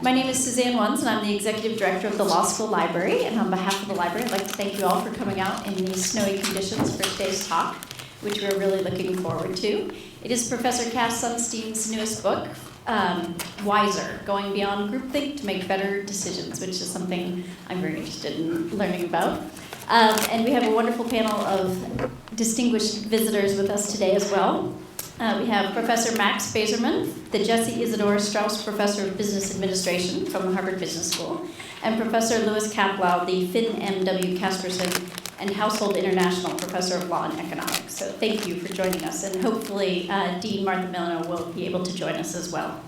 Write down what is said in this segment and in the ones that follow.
My name is Suzanne Wons, and I'm the Executive Director of the Law School Library. And on behalf of the library, I'd like to thank you all for coming out in these snowy conditions for today's talk, which we're really looking forward to. It is Professor Cass Sunstein's newest book, Wiser, Going Beyond Groupthink to Make Better Decisions, which is something I'm very interested in learning about. And we have a wonderful panel of distinguished visitors with us today as well. We have Professor Max Bazerman, the Jesse Isidore Strauss Professor of Business Administration from the Harvard Business School, and Professor Louis Kaplow, the Finn M.W. Casperson and Household International Professor of Law and Economics. So thank you for joining us, and hopefully Dean Martha Minow will be able to join us as well.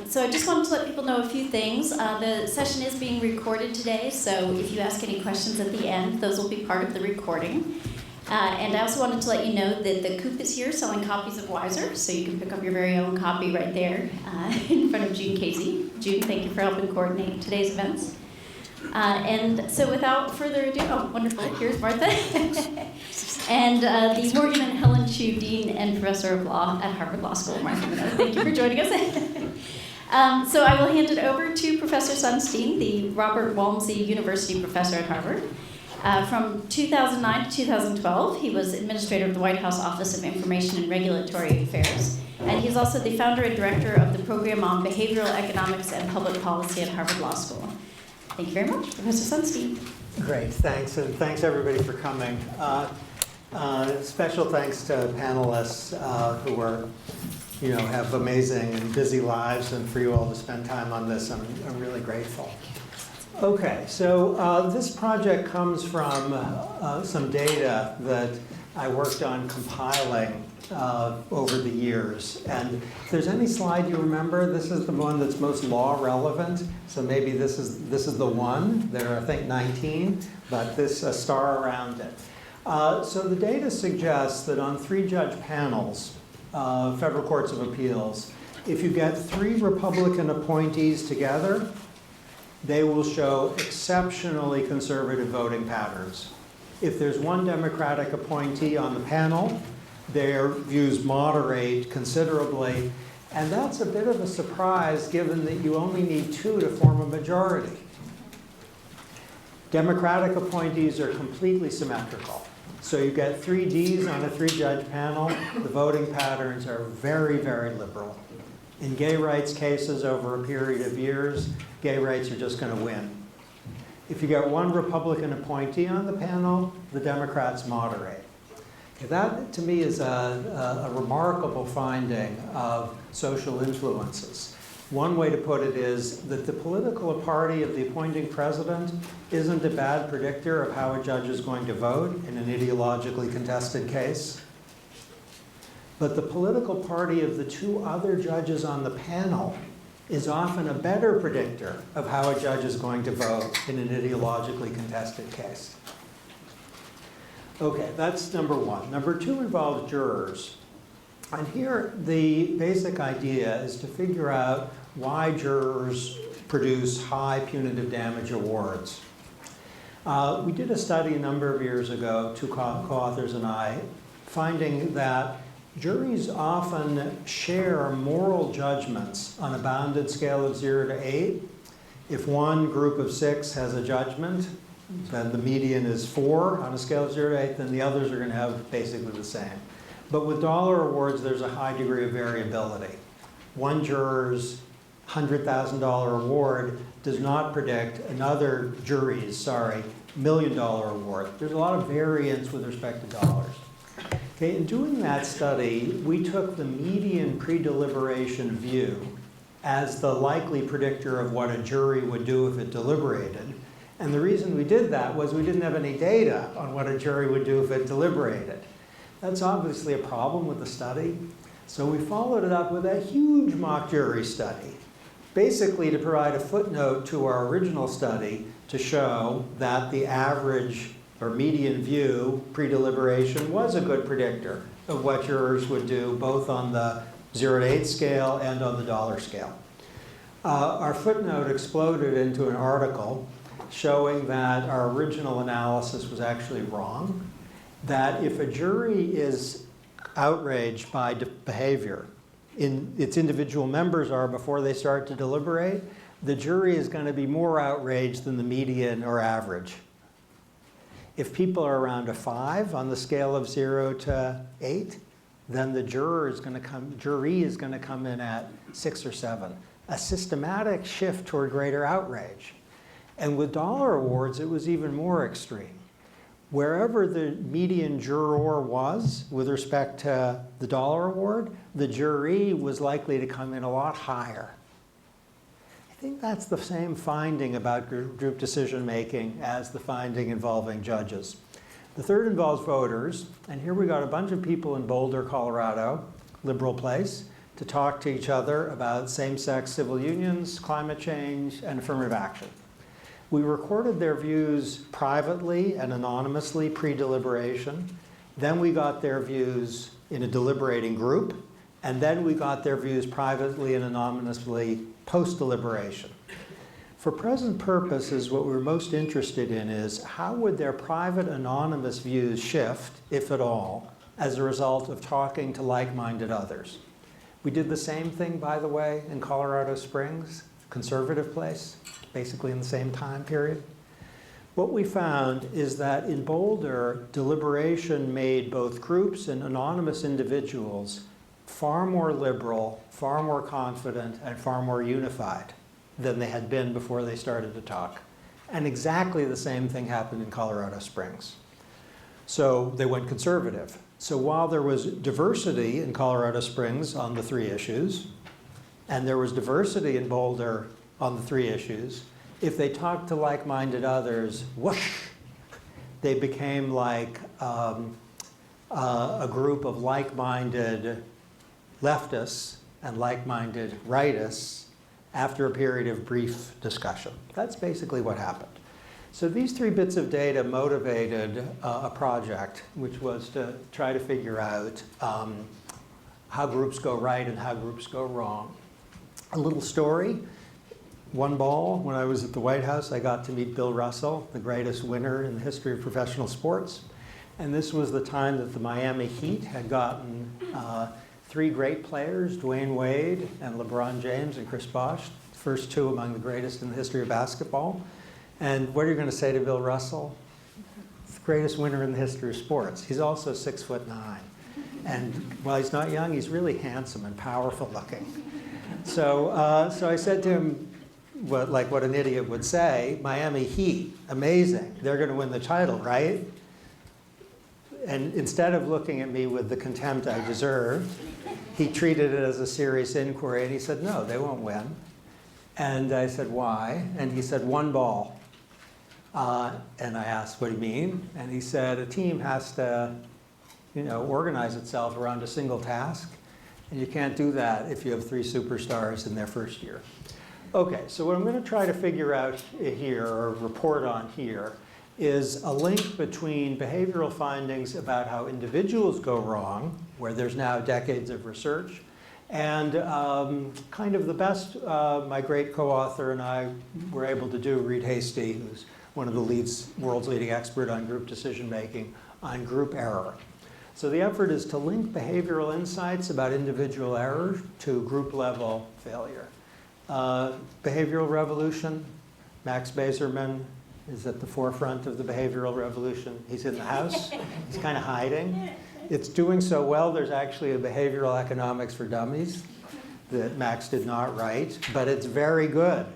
So I just wanted to let people know a few things. The session is being recorded today, so if you ask any questions at the end, those will be part of the recording. And I also wanted to let you know that the Coop is here selling copies of Wiser, so you can pick up your very own copy right there in front of June Casey. June, thank you for helping coordinate today's events. And so without further ado, oh, wonderful, here's Martha. And the Morgan and Helen Chu Dean and Professor of Law at Harvard Law School, Martha Minow. Thank you for joining us. So I will hand it over to Professor Sunstein, the Robert Walmsley University Professor at Harvard. From 2009 to 2012, he was administrator of the White House Office of Information and Regulatory Affairs, and he's also the founder and director of the program on behavioral economics and public policy at Harvard Law School. Thank you very much, Professor Sunstein. Great, thanks, and thanks everybody for coming. Special thanks to panelists who are, have amazing and busy lives, and for you all to spend time on this. I'm really grateful. Okay, so this project comes from some data that I worked on compiling over the years. And if there's any slide you remember, this is the one that's most law relevant. So maybe this is the one. There are, I think, 19, but this a star around it. So the data suggests that on three-judge panels, federal courts of appeals, if you get 3 Republican appointees together, they will show exceptionally conservative voting patterns. If there's 1 Democratic appointee on the panel, their views moderate considerably, and that's a bit of a surprise given that you only need 2 to form a majority. Democratic appointees are completely symmetrical. So you get 3 Ds on a 3-judge panel, the voting patterns are very, very liberal. In gay rights cases over a period of years, gay rights are just going to win. If you get 1 Republican appointee on the panel, the Democrats moderate. Okay, that, to me, is a remarkable finding of social influences. One way to put it is that the political party of the appointing president isn't a bad predictor of how a judge is going to vote in an ideologically contested case. But the political party of the 2 other judges on the panel is often a better predictor of how a judge is going to vote in an ideologically contested case. Okay, that's number 1. Number 2 involves jurors. And here, the basic idea is to figure out why jurors produce high punitive damage awards. We did a study a number of years ago, 2 co-authors and I, finding that juries often share moral judgments on a bounded scale of 0 to 8. If one group of 6 has a judgment, then the median is 4 on a scale of 0 to 8, then the others are going to have basically the same. But with dollar awards, there's a high degree of variability. One juror's $100,000 award does not predict another jury's, $1 million award. There's a lot of variance with respect to dollars. Okay, in doing that study, we took the median pre-deliberation view as the likely predictor of what a jury would do if it deliberated. And the reason we did that was we didn't have any data on what a jury would do if it deliberated. That's obviously a problem with the study. So we followed it up with a huge mock jury study, basically to provide a footnote to our original study to show that the average or median view pre-deliberation was a good predictor of what jurors would do, both on the 0 to 8 scale and on the dollar scale. Our footnote exploded into an article showing that our original analysis was actually wrong, that if a jury is outraged by behavior, its individual members are before they start to deliberate, the jury is going to be more outraged than the median or average. If people are around a 5 on the scale of 0 to 8, then the jury is going to come in at 6 or 7. A systematic shift toward greater outrage. And with dollar awards, it was even more extreme. Wherever the median juror was with respect to the dollar award, the jury was likely to come in a lot higher. I think that's the same finding about group decision making as the finding involving judges. The third involves voters, and here we got a bunch of people in Boulder, Colorado, liberal place, to talk to each other about same-sex civil unions, climate change, and affirmative action. We recorded their views privately and anonymously pre-deliberation. Then we got their views in a deliberating group. And then we got their views privately and anonymously post-deliberation. For present purposes, what we're most interested in is how would their private anonymous views shift, if at all, as a result of talking to like-minded others. We did the same thing, by the way, in Colorado Springs, conservative place, basically in the same time period. What we found is that in Boulder, deliberation made both groups and anonymous individuals far more liberal, far more confident, and far more unified than they had been before they started to talk. And exactly the same thing happened in Colorado Springs. So they went conservative. So while there was diversity in Colorado Springs on the 3 issues, and there was diversity in Boulder on the 3 issues, if they talked to like-minded others, whoosh, they became like a group of like-minded leftists and like-minded rightists after a period of brief discussion. That's basically what happened. So these 3 bits of data motivated a project, which was to try to figure out how groups go right and how groups go wrong. A little story. One ball, when I was at the White House, I got to meet Bill Russell, the greatest winner in the history of professional sports. And this was the time that the Miami Heat had gotten 3 great players, Dwayne Wade and LeBron James and Chris Bosh, the first 2 among the greatest in the history of basketball. And what are you going to say to Bill Russell? The greatest winner in the history of sports. He's also 6'9". And while he's not young, he's really handsome and powerful looking. So I said to him, what an idiot would say, Miami Heat, amazing. They're going to win the title, right? And instead of looking at me with the contempt I deserved, he treated it as a serious inquiry, and he said, no, they won't win. And I said, why? And he said, 1 ball. And I asked, what do you mean? And he said, a team has to, organize itself around a single task, and you can't do that if you have 3 superstars in their first year. Okay, so what I'm going to try to figure out here, or report on here, is a link between behavioral findings about how individuals go wrong, where there's now decades of research, and kind of the best my great co-author and I were able to do, Reed Hasty, who's one of the world's leading expert on group decision making, on group error. So the effort is to link behavioral insights about individual error to group level failure. Behavioral revolution, Max Bazerman is at the forefront of the behavioral revolution. He's in the house, he's kind of hiding. It's doing so well, there's actually a behavioral economics for dummies that Max did not write, but it's very good.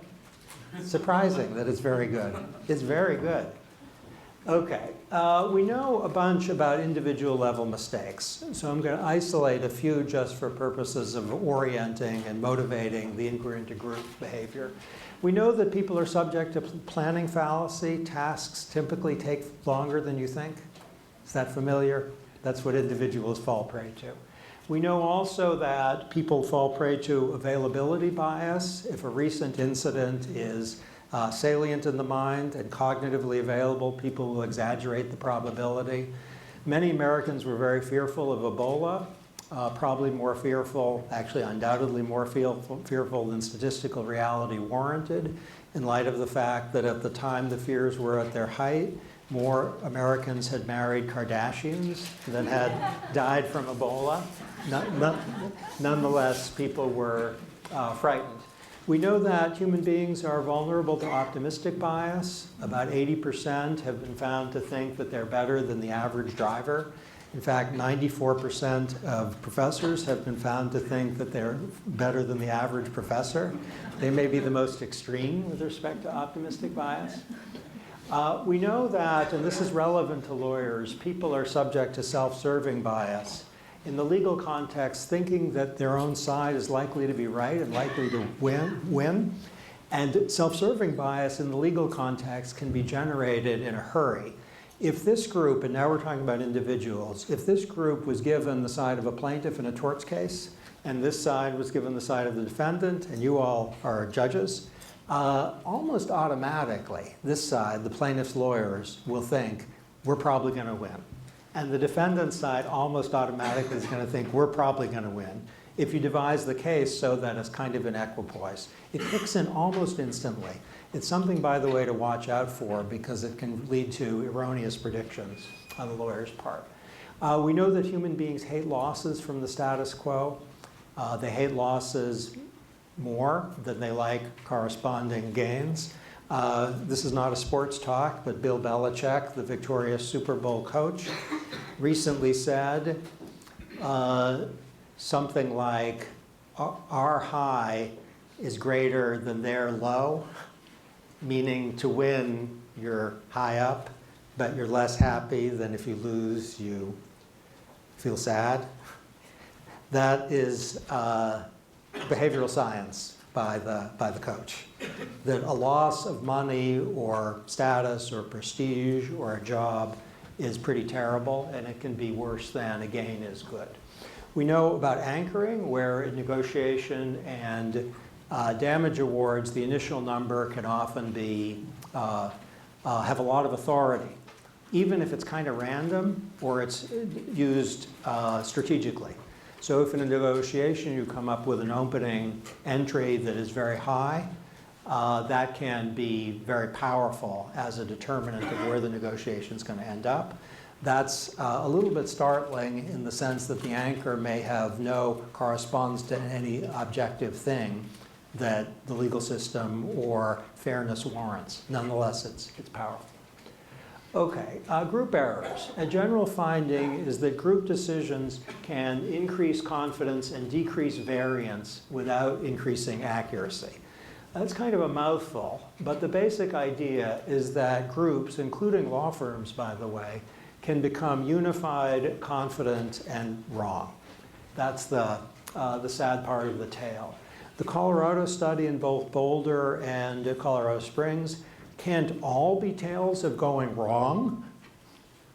It's surprising that it's very good. It's very good. Okay, we know a bunch about individual level mistakes, so I'm going to isolate a few just for purposes of orienting and motivating the inquiry into group behavior. We know that people are subject to planning fallacy. Tasks typically take longer than you think. Is that familiar? That's what individuals fall prey to. We know also that people fall prey to availability bias. If a recent incident is salient in the mind and cognitively available, people will exaggerate the probability. Many Americans were very fearful of Ebola, probably more fearful, actually undoubtedly more fearful than statistical reality warranted, in light of the fact that at the time the fears were at their height, more Americans had married Kardashians than had died from Ebola. Nonetheless, people were frightened. We know that human beings are vulnerable to optimistic bias. About 80% have been found to think that they're better than the average driver. In fact, 94% of professors have been found to think that they're better than the average professor. They may be the most extreme with respect to optimistic bias. We know that, and this is relevant to lawyers, people are subject to self-serving bias. In the legal context, thinking that their own side is likely to be right and likely to win. And self-serving bias in the legal context can be generated in a hurry. If this group, and now we're talking about individuals, if this group was given the side of a plaintiff in a torts case, and this side was given the side of the defendant, and you all are judges, almost automatically, this side, the plaintiff's lawyers, will think, we're probably going to win. And the defendant's side almost automatically is going to think, we're probably going to win. If you devise the case so that it's kind of in equipoise, it kicks in almost instantly. It's something, by the way, to watch out for because it can lead to erroneous predictions on the lawyer's part. We know that human beings hate losses from the status quo. They hate losses more than they like corresponding gains. This is not a sports talk, but Bill Belichick, the victorious Super Bowl coach, recently said something like, our high is greater than their low, meaning to win, you're high up, but you're less happy than if you lose, you feel sad. That is behavioral science by the coach. That a loss of money or status or prestige or a job is pretty terrible, and it can be worse than a gain is good. We know about anchoring, where in negotiation and damage awards, the initial number can often be have a lot of authority, even if it's kind of random or it's used strategically. So if in a negotiation you come up with an opening entry that is very high, that can be very powerful as a determinant of where the negotiation is going to end up. That's a little bit startling in the sense that the anchor may have no corresponds to any objective thing that the legal system or fairness warrants. Nonetheless, it's powerful. Okay, group errors. A general finding is that group decisions can increase confidence and decrease variance without increasing accuracy. That's kind of a mouthful, but the basic idea is that groups, including law firms, by the way, can become unified, confident, and wrong. That's the sad part of the tale. The Colorado study in both Boulder and Colorado Springs can't all be tales of going wrong.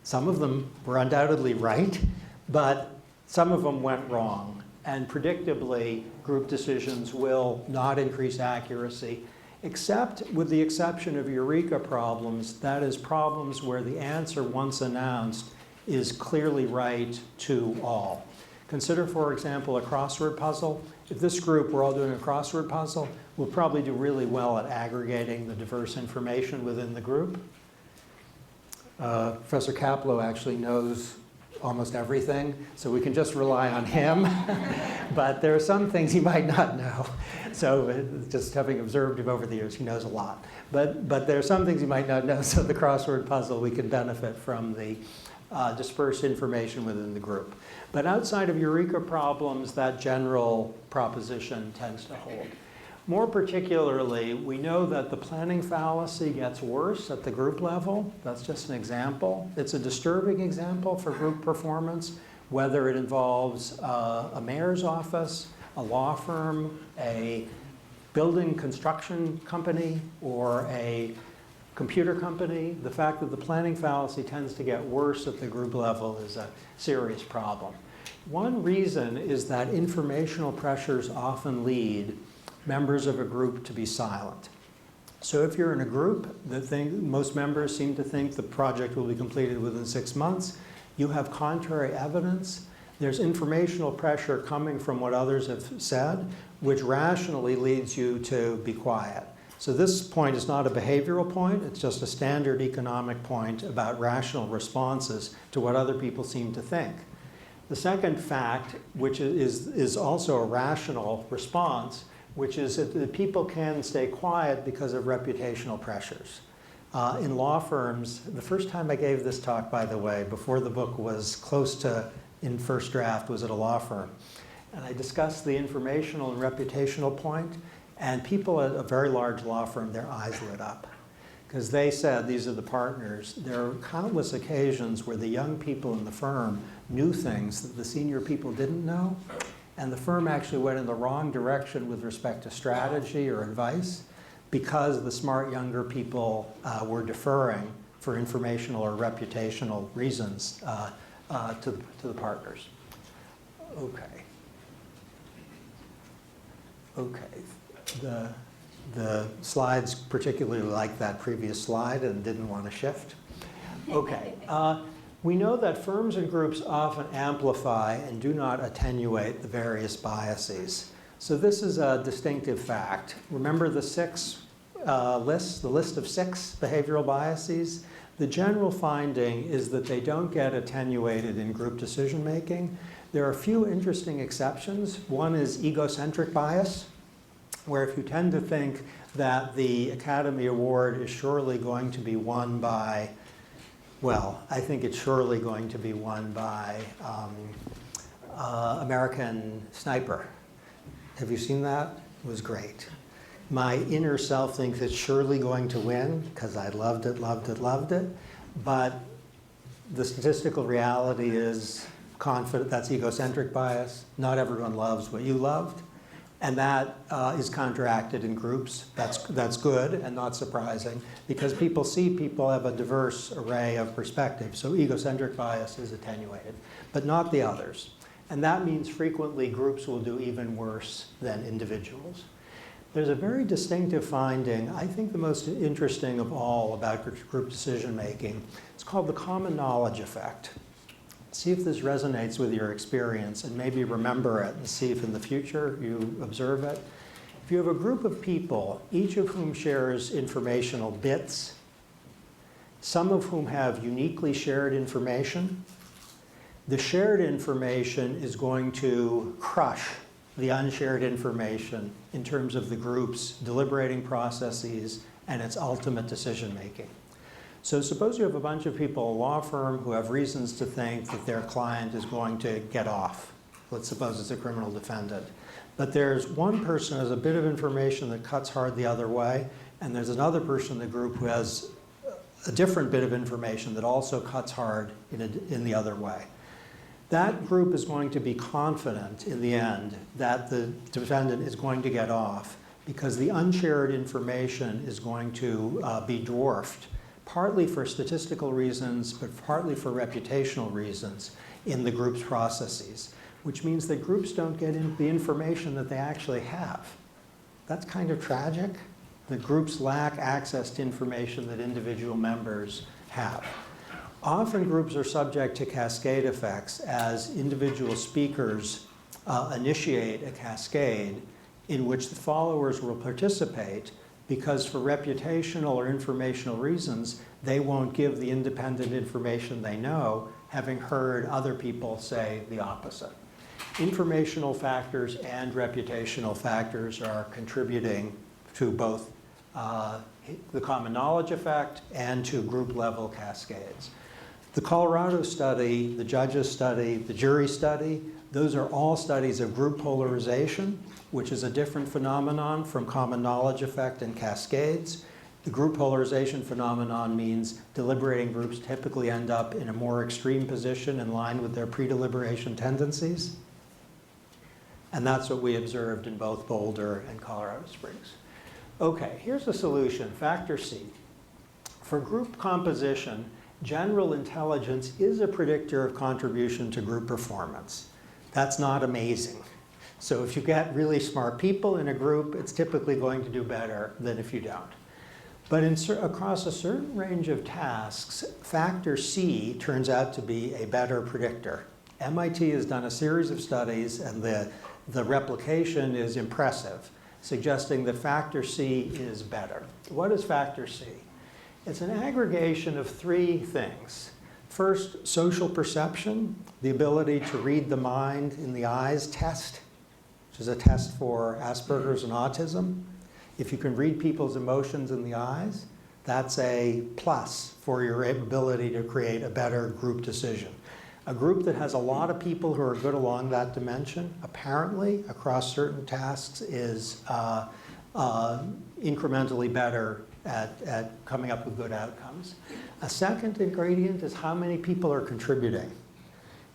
Some of them were undoubtedly right, but some of them went wrong. And predictably, group decisions will not increase accuracy, except with the exception of Eureka problems, that is problems where the answer once announced is clearly right to all. Consider, for example, a crossword puzzle. If this group were all doing a crossword puzzle, we'll probably do really well at aggregating the diverse information within the group. Professor Kaplow actually knows almost everything, so we can just rely on him. But there are some things he might not know. So just having observed him over the years, he knows a lot. But there are some things he might not know, so the crossword puzzle, we can benefit from the dispersed information within the group. But outside of Eureka problems, that general proposition tends to hold. More particularly, we know that the planning fallacy gets worse at the group level. That's just an example. It's a disturbing example for group performance, whether it involves a mayor's office, a law firm, a building construction company, or a computer company. The fact that the planning fallacy tends to get worse at the group level is a serious problem. One reason is that informational pressures often lead members of a group to be silent. So if you're in a group that most members seem to think the project will be completed within 6 months, you have contrary evidence, there's informational pressure coming from what others have said, which rationally leads you to be quiet. So this point is not a behavioral point, it's just a standard economic point about rational responses to what other people seem to think. The second fact, which is also a rational response, which is that people can stay quiet because of reputational pressures. In law firms, the first time I gave this talk, by the way, before the book was close to in first draft, was at a law firm. And I discussed the informational and reputational point, and people at a very large law firm, their eyes lit up. Because they said, these are the partners, there are countless occasions where the young people in the firm knew things that the senior people didn't know, and the firm actually went in the wrong direction with respect to strategy or advice because the smart younger people were deferring for informational or reputational reasons to the partners. Okay. The slides particularly like that previous slide and didn't want to shift. Okay. We know that firms and groups often amplify and do not attenuate the various biases. So this is a distinctive fact. Remember the list of 6 behavioral biases? The general finding is that they don't get attenuated in group decision making. There are a few interesting exceptions. One is egocentric bias, where if you tend to think that the Academy Award is surely going to be won by, well, I think it's surely going to be won by American Sniper. Have you seen that? It was great. My inner self thinks it's surely going to win because I loved it, loved it, loved it. But the statistical reality is confident, that's egocentric bias. Not everyone loves what you loved. And that is counteracted in groups. That's good and not surprising because people have a diverse array of perspectives. So egocentric bias is attenuated, but not the others. And that means frequently groups will do even worse than individuals. There's a very distinctive finding, I think the most interesting of all about group decision making. It's called the common knowledge effect. See if this resonates with your experience and maybe remember it and see if in the future you observe it. If you have a group of people, each of whom shares informational bits, some of whom have uniquely shared information, the shared information is going to crush the unshared information in terms of the group's deliberating processes and its ultimate decision making. So suppose you have a bunch of people, a law firm, who have reasons to think that their client is going to get off. Let's suppose it's a criminal defendant. But there's one person who has a bit of information that cuts hard the other way, and there's another person in the group who has a different bit of information that also cuts hard in the other way. That group is going to be confident in the end that the defendant is going to get off because the unshared information is going to be dwarfed, partly for statistical reasons, but partly for reputational reasons in the group's processes, which means that groups don't get into the information that they actually have. That's kind of tragic. The groups lack access to information that individual members have. Often groups are subject to cascade effects as individual speakers initiate a cascade in which the followers will participate because for reputational or informational reasons, they won't give the independent information they know, having heard other people say the opposite. Informational factors and reputational factors are contributing to both the common knowledge effect and to group level cascades. The Colorado study, the judges study, the jury study, those are all studies of group polarization, which is a different phenomenon from common knowledge effect and cascades. The group polarization phenomenon means deliberating groups typically end up in a more extreme position in line with their pre-deliberation tendencies. And that's what we observed in both Boulder and Colorado Springs. Okay, here's the solution, factor C. For group composition, general intelligence is a predictor of contribution to group performance. That's not amazing. So if you get really smart people in a group, it's typically going to do better than if you don't. But across a certain range of tasks, factor C turns out to be a better predictor. MIT has done a series of studies, and the replication is impressive. suggesting that factor C is better. What is factor C? It's an aggregation of three things. First, social perception, the ability to read the mind in the eyes test, which is a test for Asperger's and autism. If you can read people's emotions in the eyes, that's a plus for your ability to create a better group decision. A group that has a lot of people who are good along that dimension, apparently, across certain tasks, is incrementally better at coming up with good outcomes. A second ingredient is how many people are contributing.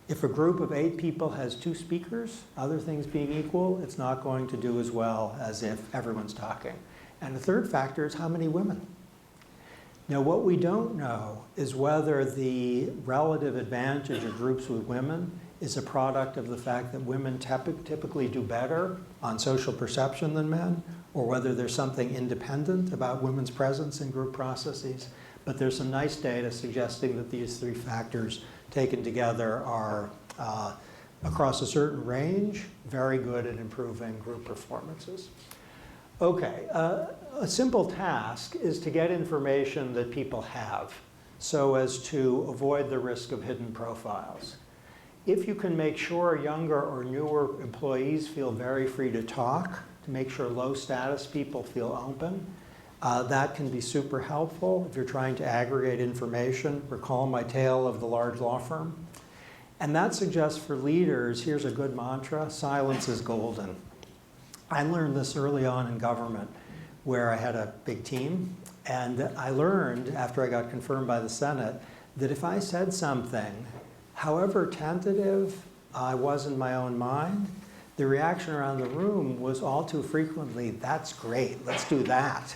If a group of 8 people has 2 speakers, other things being equal, it's not going to do as well as if everyone's talking. And the third factor is how many women. Now, what we don't know is whether the relative advantage of groups with women is a product of the fact that women typically do better on social perception than men, or whether there's something independent about women's presence in group processes. But there's some nice data suggesting that these 3 factors taken together are, across a certain range, very good at improving group performances. Okay, a simple task is to get information that people have so as to avoid the risk of hidden profiles. If you can make sure younger or newer employees feel very free to talk, to make sure low status people feel open, that can be super helpful if you're trying to aggregate information. Recall my tale of the large law firm. And that suggests for leaders, here's a good mantra: silence is golden. I learned this early on in government where I had a big team. And I learned, after I got confirmed by the Senate, that if I said something, however tentative I was in my own mind, the reaction around the room was all too frequently, "That's great, let's do that."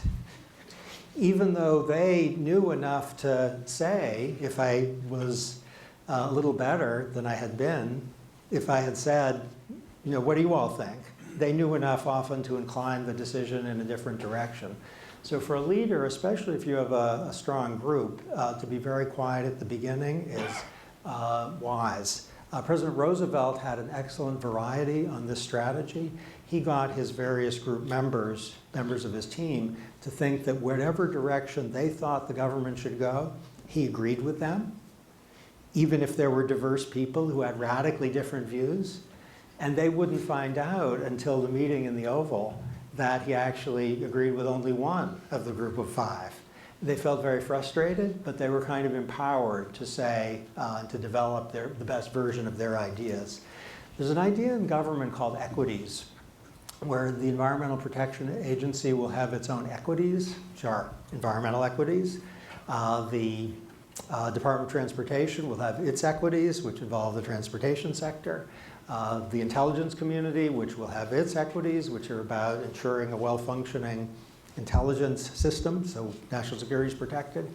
Even though they knew enough to say, if I was a little better than I had been, if I had said, you know, "What do you all think?" They knew enough often to incline the decision in a different direction. So for a leader, especially if you have a strong group, to be very quiet at the beginning is wise. President Roosevelt had an excellent variety on this strategy. He got his various group members of his team, to think that whatever direction they thought the government should go, he agreed with them, even if there were diverse people who had radically different views. And they wouldn't find out until the meeting in the Oval that he actually agreed with only one of the group of 5. They felt very frustrated, but they were kind of empowered to say, to develop the best version of their ideas. There's an idea in government called Equities, where the Environmental Protection Agency will have its own equities, which are environmental equities. The Department of Transportation will have its equities, which involve the transportation sector. The intelligence community, which will have its equities, which are about ensuring a well-functioning intelligence system, so national security is protected.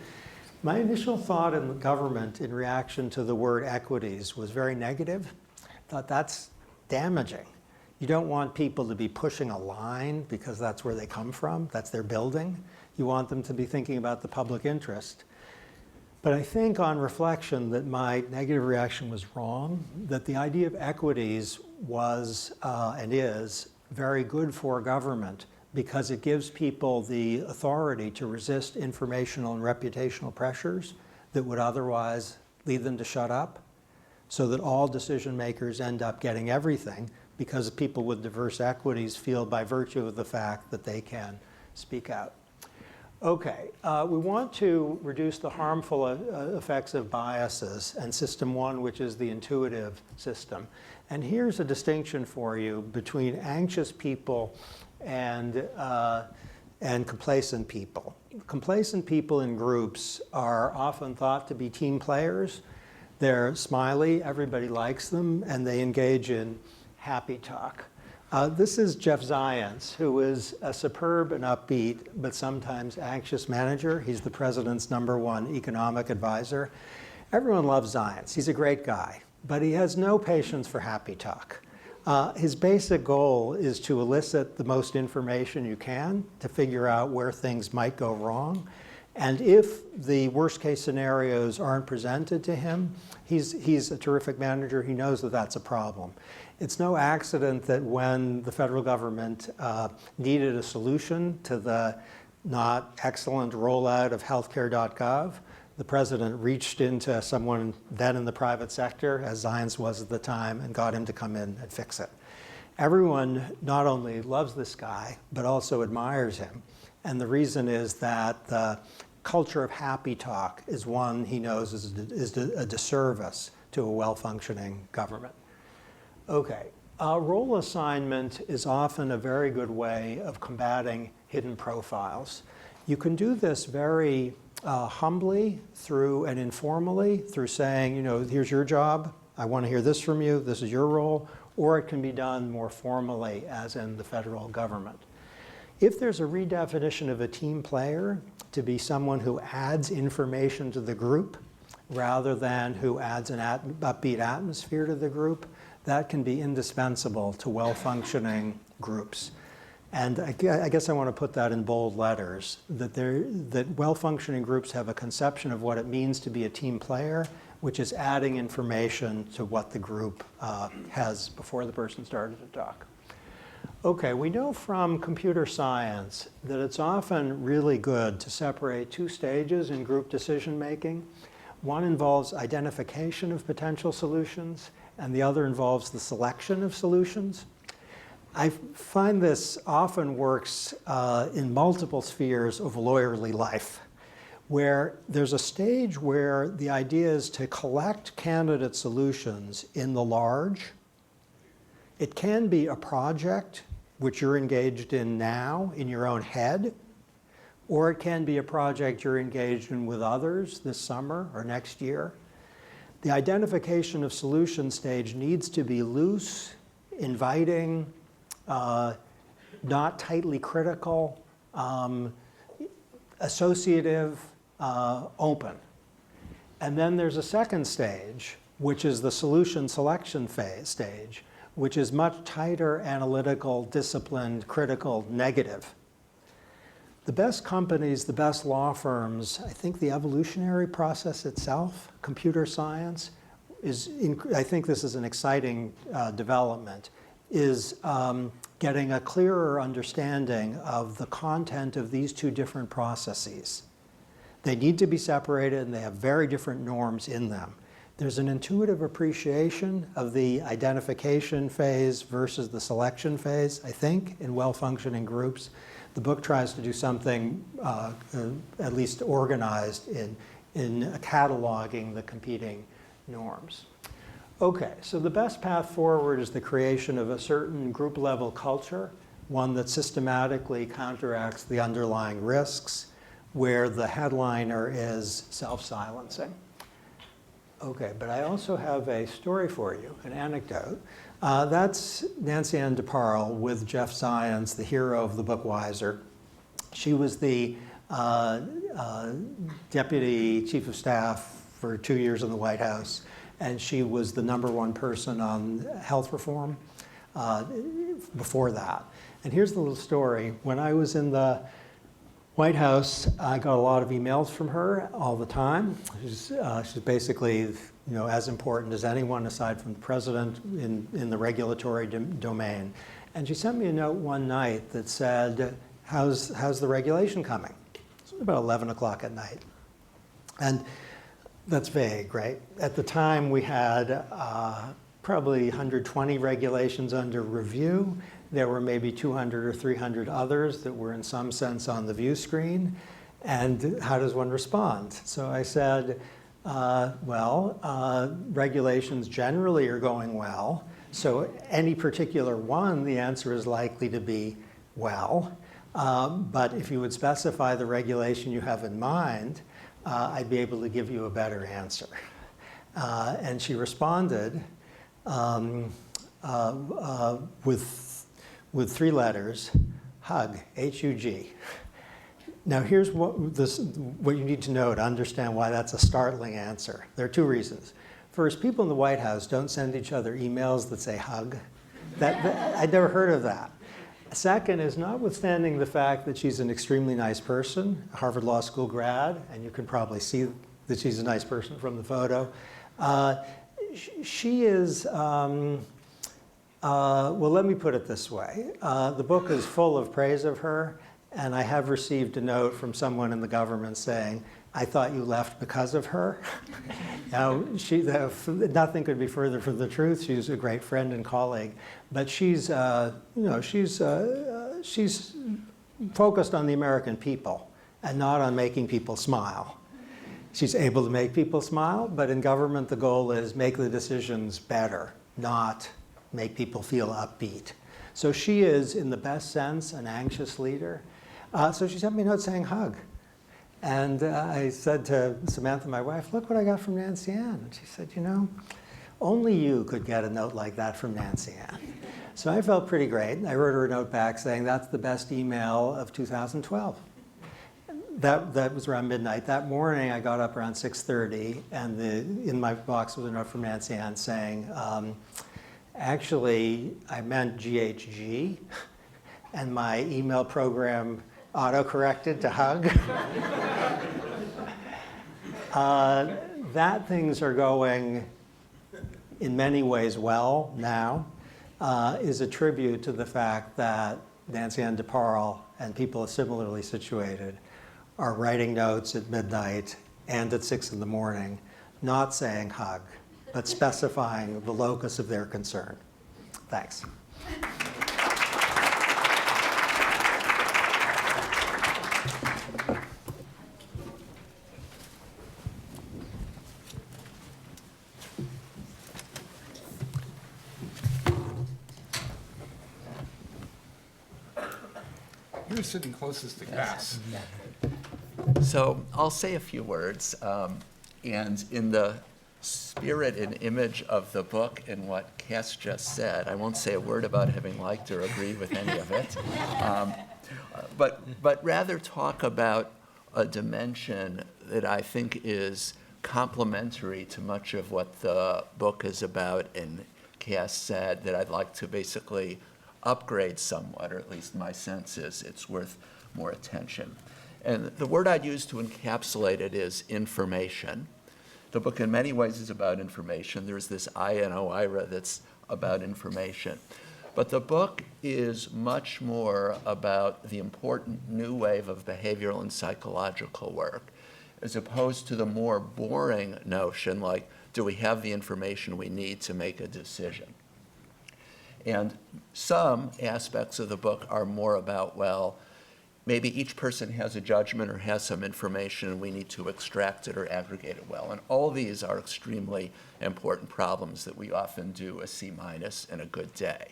My initial thought in the government in reaction to the word equities was very negative. I thought, that's damaging. You don't want people to be pushing a line because that's where they come from, that's their building. You want them to be thinking about the public interest. But I think on reflection that my negative reaction was wrong, that the idea of equities was and is very good for government because it gives people the authority to resist informational and reputational pressures that would otherwise lead them to shut up, so that all decision makers end up getting everything because people with diverse equities feel by virtue of the fact that they can speak out. Okay, we want to reduce the harmful effects of biases and system 1, which is the intuitive system. And here's a distinction for you between anxious people and complacent people. Complacent people in groups are often thought to be team players. They're smiley, everybody likes them, and they engage in happy talk. This is Jeff Zients, who is a superb and upbeat, but sometimes anxious manager. He's the president's #1 economic advisor. Everyone loves Zients. He's a great guy, but he has no patience for happy talk. His basic goal is to elicit the most information you can to figure out where things might go wrong. And if the worst case scenarios aren't presented to him, he's a terrific manager. He knows that that's a problem. It's no accident that when the federal government needed a solution to the not excellent rollout of healthcare.gov, the president reached into someone then in the private sector, as Zions was at the time, and got him to come in and fix it. Everyone not only loves this guy, but also admires him. And the reason is that the culture of happy talk is one he knows is a disservice to a well-functioning government. Okay, role assignment is often a very good way of combating hidden profiles. You can do this very humbly through and informally through saying, you know, here's your job, I want to hear this from you, this is your role, or it can be done more formally as in the federal government. If there's a redefinition of a team player to be someone who adds information to the group rather than who adds an upbeat atmosphere to the group, that can be indispensable to well-functioning groups. And I guess I want to put that in bold letters, that well-functioning groups have a conception of what it means to be a team player, which is adding information to what the group has before the person started to talk. Okay, we know from computer science that it's often really good to separate two stages in group decision making. One involves identification of potential solutions, and the other involves the selection of solutions. I find this often works in multiple spheres of lawyerly life, where there's a stage where the idea is to collect candidate solutions in the large. It can be a project which you're engaged in now in your own head, or it can be a project you're engaged in with others this summer or next year. The identification of solution stage needs to be loose, inviting, not tightly critical, associative, open. And then there's a second stage, which is the solution selection stage, which is much tighter, analytical, disciplined, critical, negative. The best companies, the best law firms, I think the evolutionary process itself, computer science, I think this is an exciting development, is getting a clearer understanding of the content of these two different processes. They need to be separated and they have very different norms in them. There's an intuitive appreciation of the identification phase versus the selection phase, I think, in well-functioning groups. The book tries to do something at least organized in cataloging the competing norms. Okay, so the best path forward is the creation of a certain group-level culture, one that systematically counteracts the underlying risks, where the headliner is self-silencing. Okay, but I also have a story for you, an anecdote. That's Nancy Ann DeParle with Jeff Zients, the hero of the book Wiser. She was the deputy chief of staff for 2 years in the White House, and she was the #1 person on health reform before that. And here's the little story. When I was in the White House, I got a lot of emails from her all the time. She's basically, you know, as important as anyone aside from the president in the regulatory domain. And she sent me a note one night that said, how's the regulation coming? It was about 11 o'clock at night. And that's vague, right? At the time, we had probably 120 regulations under review. There were maybe 200 or 300 others that were in some sense on the view screen. And how does one respond? So I said, regulations generally are going well. So any particular one, the answer is likely to be well. But if you would specify the regulation you have in mind, I'd be able to give you a better answer. And she responded with 3 letters, HUG, H-U-G. Now here's what you need to know to understand why that's a startling answer. There are 2 reasons. First, people in the White House don't send each other emails that say HUG. I'd never heard of that. Second is, notwithstanding the fact that she's an extremely nice person, a Harvard Law School grad, and you can probably see that she's a nice person from the photo, she is Well, let me put it this way. The book is full of praise of her, and I have received a note from someone in the government saying, I thought you left because of her. Nothing could be further from the truth. She's a great friend and colleague, but she's focused on the American people and not on making people smile. She's able to make people smile, but in government the goal is make the decisions better, not make people feel upbeat. So she is, in the best sense, an anxious leader. So she sent me a note saying hug. And I said to Samantha, my wife, look what I got from Nancy Ann. And she said, you know, only you could get a note like that from Nancy Ann. So I felt pretty great. I wrote her a note back saying that's the best email of 2012. That was around midnight. That morning I got up around 6:30, and in my box was a note from Nancy Ann saying, actually I meant GHG, and my email program auto-corrected to hug. That things are going in many ways well now is a tribute to the fact that Nancy Ann DeParle and people similarly situated are writing notes at midnight and at 6 in the morning, not saying hug, but specifying the locus of their concern. Thanks. You're sitting closest to Cass. So I'll say a few words, and in the spirit and image of the book and what Cass just said, I won't say a word about having liked or agreed with any of it, but rather talk about a dimension that I think is complementary to much of what the book is about, and Cass said that I'd like to basically upgrade somewhat, or at least my sense is it's worth more attention. And the word I'd use to encapsulate it is information. The book in many ways is about information. There's this I in OIRA that's about information. But the book is much more about the important new wave of behavioral and psychological work, as opposed to the more boring notion like, do we have the information we need to make a decision? And some aspects of the book are more about, well, maybe each person has a judgment or has some information and we need to extract it or aggregate it well. And all these are extremely important problems that we often do a C- in a good day.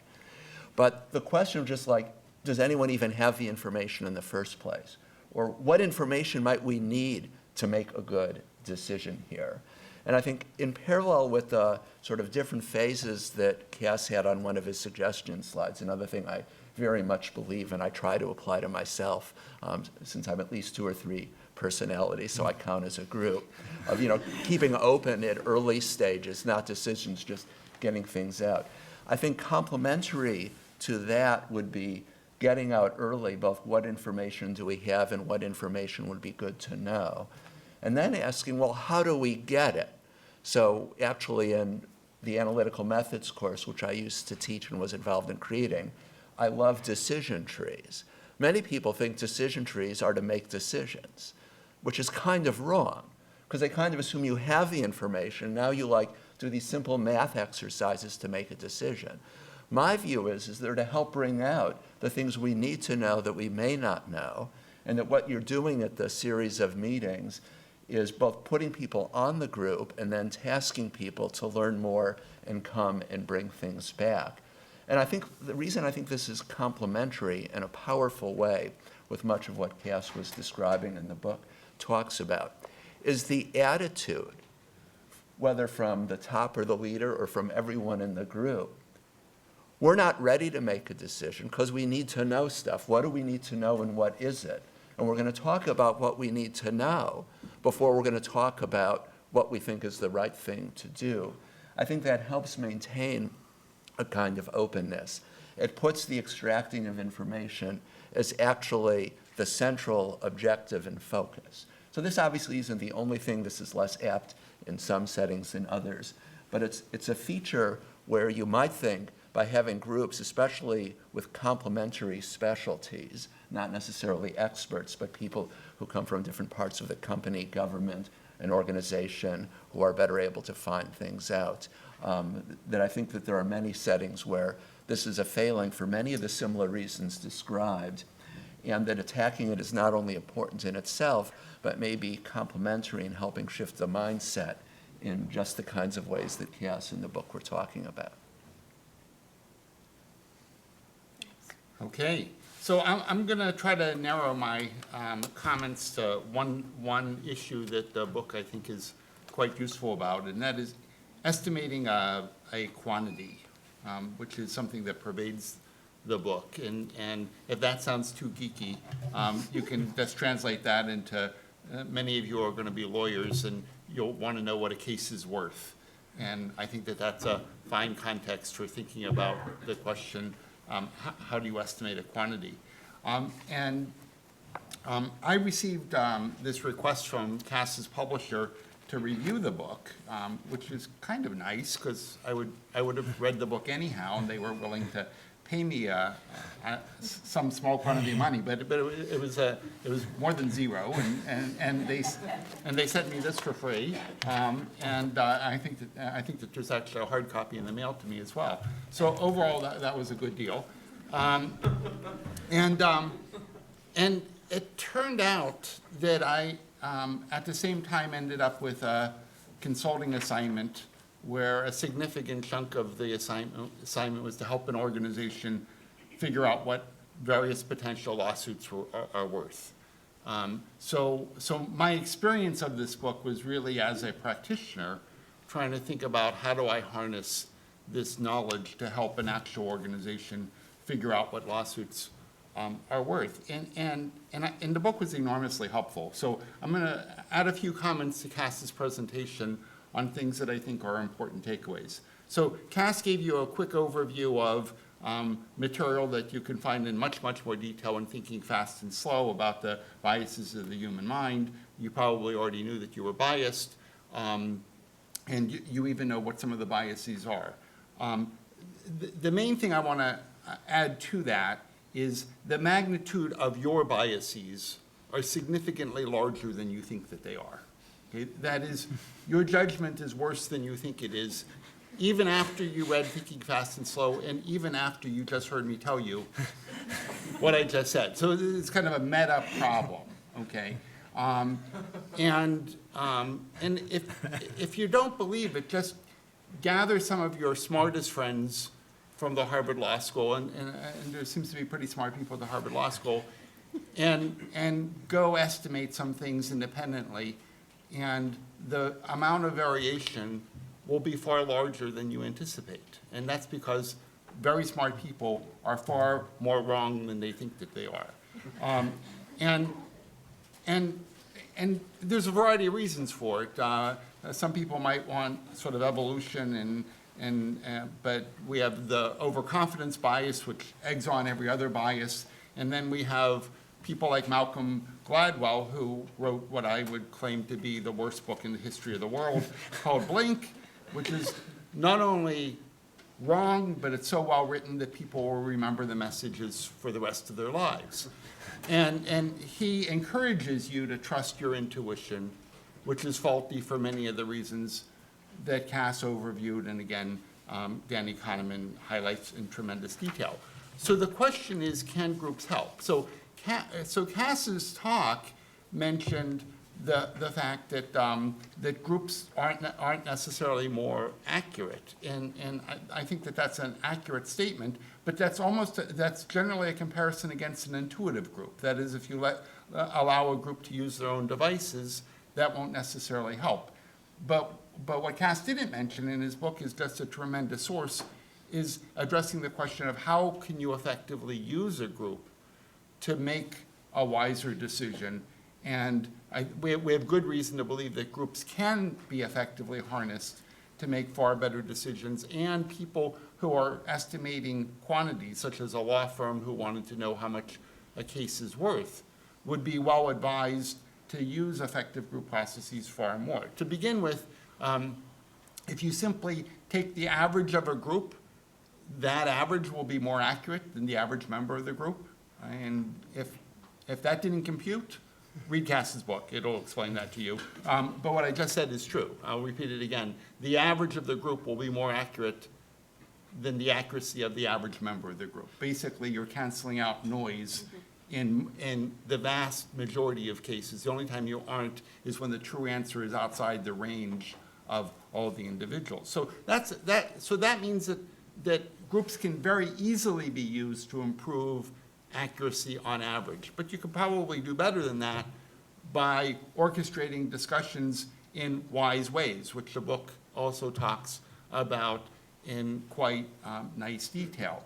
But the question of just like, does anyone even have the information in the first place? Or what information might we need to make a good decision here? And I think in parallel with the sort of different phases that Cass had on one of his suggestion slides, another thing I very much believe and I try to apply to myself, since I'm at least 2 or 3 personalities, so I count as a group, of keeping open at early stages, not decisions, just getting things out. I think complementary to that would be getting out early both what information do we have and what information would be good to know. And then asking, well, how do we get it? So actually in the analytical methods course, which I used to teach and was involved in creating, I love decision trees. Many people think decision trees are to make decisions, which is kind of wrong, because they kind of assume you have the information. Now you do these simple math exercises to make a decision. My view is they're to help bring out the things we need to know that we may not know, and that what you're doing at the series of meetings is both putting people on the group and then tasking people to learn more and come and bring things back. And I think the reason I think this is complementary in a powerful way with much of what Cass was describing and the book talks about is the attitude, whether from the top or the leader or from everyone in the group. We're not ready to make a decision because we need to know stuff. What do we need to know and what is it? And we're going to talk about what we need to know before we're going to talk about what we think is the right thing to do. I think that helps maintain a kind of openness. It puts the extracting of information as actually the central objective and focus. So this obviously isn't the only thing. This is less apt in some settings than others. But it's a feature where you might think by having groups, especially with complementary specialties, not necessarily experts, but people who come from different parts of the company, government, and organization who are better able to find things out. That I think that there are many settings where this is a failing for many of the similar reasons described, and that attacking it is not only important in itself, but may be complementary in helping shift the mindset in just the kinds of ways that Cass and the book were talking about. Okay, so I'm going to try to narrow my comments to one issue that the book I think is quite useful about, and that is estimating a quantity, which is something that pervades the book. And if that sounds too geeky, you can just translate that into many of you are going to be lawyers, and you'll want to know what a case is worth. And I think that that's a fine context for thinking about the question, how do you estimate a quantity? I received this request from Cass's publisher to review the book, which is kind of nice because I would have read the book anyhow, and they were willing to pay me some small quantity of money, but it was more than zero, and they sent me this for free, and I think that there's actually a hard copy in the mail to me as well. So overall, that was a good deal, and it turned out that I at the same time ended up with a consulting assignment where a significant chunk of the assignment was to help an organization figure out what various potential lawsuits are worth. So my experience of this book was really as a practitioner trying to think about how do I harness this knowledge to help an actual organization figure out what lawsuits are worth. And the book was enormously helpful. So I'm going to add a few comments to Cass's presentation on things that I think are important takeaways. So Cass gave you a quick overview of material that you can find in much, much more detail in Thinking Fast and Slow about the biases of the human mind. You probably already knew that you were biased, and you even know what some of the biases are. The main thing I want to add to that is the magnitude of your biases are significantly larger than you think that they are. Okay? That is, your judgment is worse than you think it is, even after you read Thinking Fast and Slow, and even after you just heard me tell you what I just said. So it's kind of a meta problem, okay? And if you don't believe it, just gather some of your smartest friends from the Harvard Law School, and there seems to be pretty smart people at the Harvard Law School, and go estimate some things independently. And the amount of variation will be far larger than you anticipate. And that's because very smart people are far more wrong than they think that they are. And there's a variety of reasons for it. Some people might want sort of evolution, but we have the overconfidence bias, which eggs on every other bias. And then we have people like Malcolm Gladwell, who wrote what I would claim to be the worst book in the history of the world, called Blink, which is not only wrong, but it's so well written that people will remember the messages for the rest of their lives. And he encourages you to trust your intuition, which is faulty for many of the reasons that Cass overviewed, and again, Danny Kahneman highlights in tremendous detail. So the question is, can groups help? So Cass's talk mentioned the fact that that groups aren't necessarily more accurate, and I think that that's an accurate statement. But that's generally a comparison against an intuitive group. That is, if you allow a group to use their own devices, that won't necessarily help. But what Cass didn't mention in his book is just a tremendous source, is addressing the question of how can you effectively use a group to make a wiser decision. And we have good reason to believe that groups can be effectively harnessed to make far better decisions, and people who are estimating quantities, such as a law firm who wanted to know how much a case is worth, would be well advised to use effective group processes far more. To begin with, if you simply take the average of a group, that average will be more accurate than the average member of the group. And if that didn't compute, read Cass's book. It'll explain that to you. But what I just said is true. I'll repeat it again. The average of the group will be more accurate than the accuracy of the average member of the group. Basically, you're canceling out noise in the vast majority of cases. The only time you aren't is when the true answer is outside the range of all the individuals. So that means that groups can very easily be used to improve accuracy on average. But you could probably do better than that by orchestrating discussions in wise ways, which the book also talks about in quite nice detail.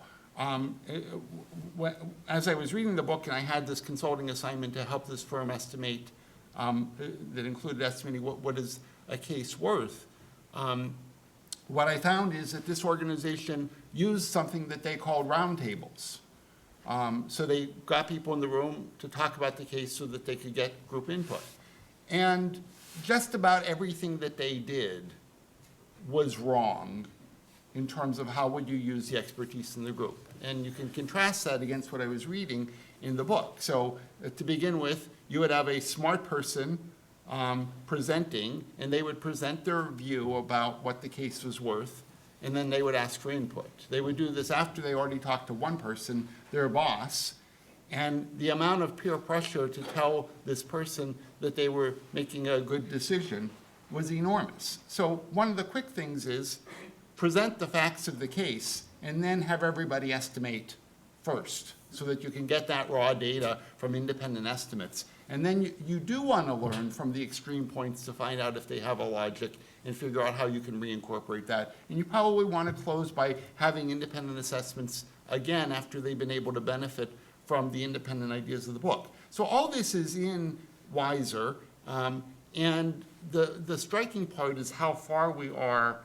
As I was reading the book, and I had this consulting assignment to help this firm estimate, that included estimating what is a case worth, what I found is that this organization used something that they called roundtables. So they got people in the room to talk about the case so that they could get group input. And just about everything that they did was wrong in terms of how would you use the expertise in the group. And you can contrast that against what I was reading in the book. So to begin with, you would have a smart person presenting, and they would present their view about what the case was worth, and then they would ask for input. They would do this after they already talked to one person, their boss, and the amount of peer pressure to tell this person that they were making a good decision was enormous. So one of the quick things is present the facts of the case and then have everybody estimate first so that you can get that raw data from independent estimates. And then you do want to learn from the extreme points to find out if they have a logic and figure out how you can reincorporate that. And you probably want to close by having independent assessments again after they've been able to benefit from the independent ideas of the book. So all this is in Wiser, and the striking part is how far we are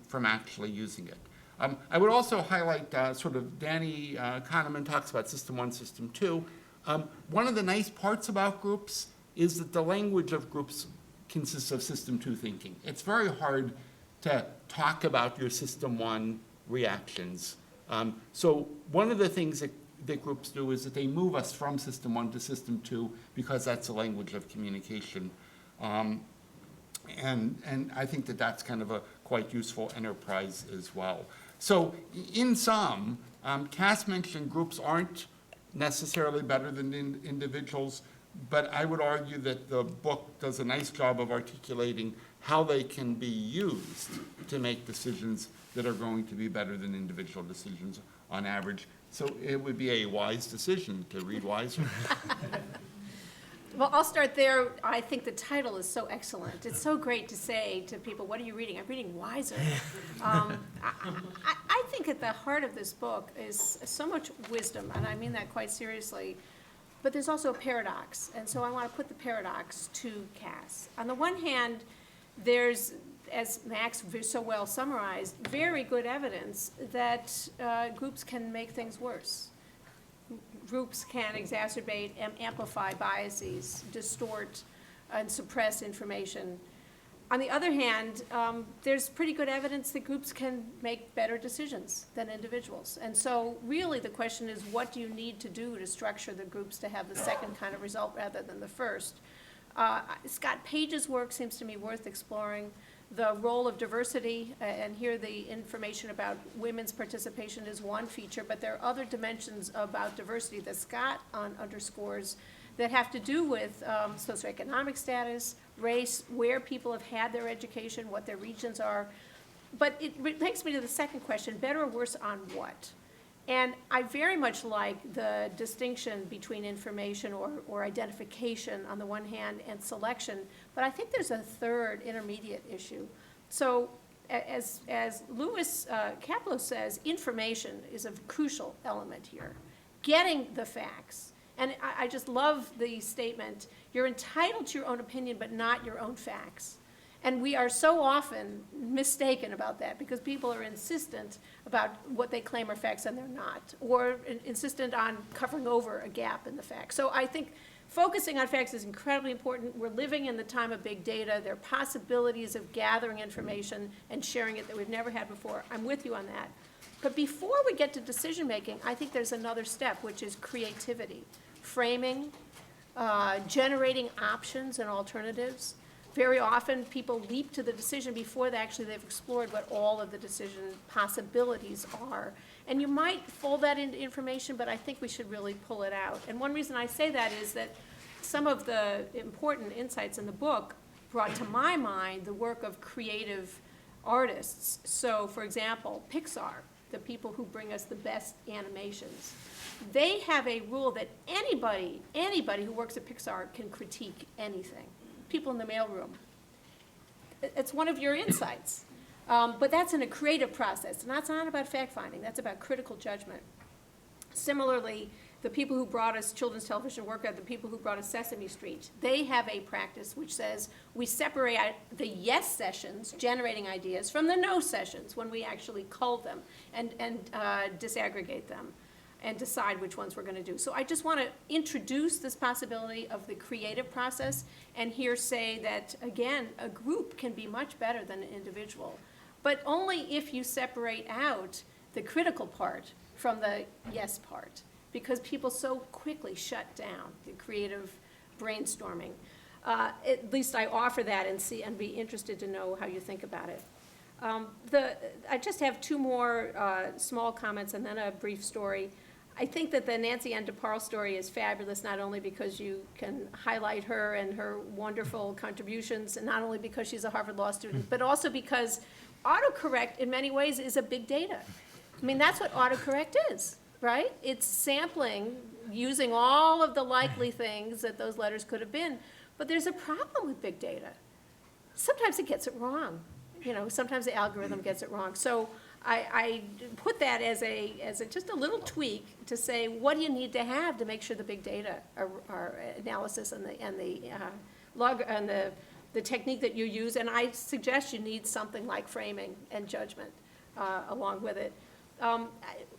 from actually using it. I would also highlight sort of Danny Kahneman talks about System 1, System 2. One of the nice parts about groups is that the language of groups consists of System 2 thinking. It's very hard to talk about your System 1 reactions. So one of the things that groups do is that they move us from System 1 to System 2 because that's the language of communication. And I think that that's kind of a quite useful enterprise as well. So in sum, Cass mentioned groups aren't necessarily better than individuals, but I would argue that the book does a nice job of articulating how they can be used to make decisions that are going to be better than individual decisions on average. So it would be a wise decision to read Wiser. Well, I'll start there. I think the title is so excellent. It's so great to say to people, what are you reading? I'm reading Wiser. I think at the heart of this book is so much wisdom, and I mean that quite seriously, but there's also a paradox, and so I want to put the paradox to Cass. On the one hand, there's, as Max so well summarized, very good evidence that groups can make things worse. Groups can exacerbate and amplify biases, distort and suppress information. On the other hand, there's pretty good evidence that groups can make better decisions than individuals. And so really the question is, what do you need to do to structure the groups to have the second kind of result rather than the first? Scott Page's work seems to me worth exploring. The role of diversity, and here the information about women's participation is one feature, but there are other dimensions about diversity that Scott underscores that have to do with socioeconomic status, race, where people have had their education, what their regions are. But it takes me to the second question, better or worse on what? And I very much like the distinction between information or identification on the one hand and selection, but I think there's a third intermediate issue. So as Lewis Kaplow says, information is a crucial element here. Getting the facts, and I just love the statement, you're entitled to your own opinion but not your own facts. And we are so often mistaken about that because people are insistent about what they claim are facts and they're not, or insistent on covering over a gap in the facts. So I think focusing on facts is incredibly important. We're living in the time of big data. There are possibilities of gathering information and sharing it that we've never had before. I'm with you on that. But before we get to decision making, I think there's another step, which is creativity, framing, generating options and alternatives. Very often, people leap to the decision before they've explored what all of the decision possibilities are. And you might fold that into information, but I think we should really pull it out. And one reason I say that is that some of the important insights in the book brought to my mind the work of creative artists. So, for example, Pixar, the people who bring us the best animations, they have a rule that anybody who works at Pixar can critique anything. People in the mailroom. It's one of your insights. But that's in a creative process, and that's not about fact-finding, that's about critical judgment. Similarly, the people who brought us children's television work, the people who brought us Sesame Street, they have a practice which says we separate out the yes sessions, generating ideas, from the no sessions, when we actually cull them and disaggregate them and decide which ones we're going to do. So I just want to introduce this possibility of the creative process and here say that, again, a group can be much better than an individual, but only if you separate out the critical part from the yes part, because people so quickly shut down the creative brainstorming. At least I offer that and be interested to know how you think about it. I just have two more small comments and then a brief story. I think that the Nancy Ann DeParle story is fabulous, not only because you can highlight her and her wonderful contributions, and not only because she's a Harvard Law student, but also because autocorrect, in many ways, is a big data. I mean, that's what autocorrect is, right? It's sampling using all of the likely things that those letters could have been. But there's a problem with big data. Sometimes it gets it wrong. Sometimes the algorithm gets it wrong. So I put that as just a little tweak to say, what do you need to have to make sure the big data are analysis and the technique that you use, and I suggest you need something like framing and judgment along with it.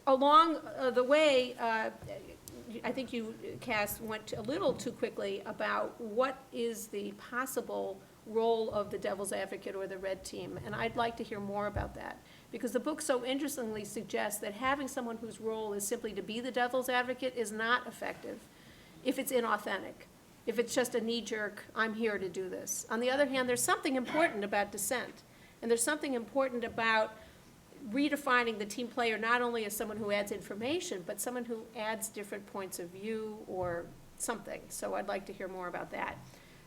Along the way, I think you, Cass, went a little too quickly about what is the possible role of the devil's advocate or the red team, and I'd like to hear more about that. Because the book so interestingly suggests that having someone whose role is simply to be the devil's advocate is not effective if it's inauthentic, if it's just a knee-jerk, I'm here to do this. On the other hand, there's something important about dissent, and there's something important about redefining the team player not only as someone who adds information, but someone who adds different points of view or something. So I'd like to hear more about that.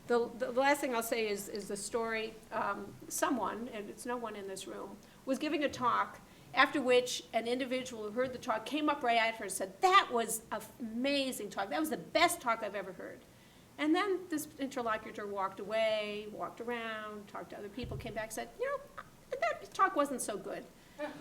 The last thing I'll say is the story, someone, and it's no one in this room, was giving a talk, after which an individual who heard the talk came up right at her and said, that was an amazing talk. That was the best talk I've ever heard. And then this interlocutor walked away, walked around, talked to other people, came back, said, that talk wasn't so good.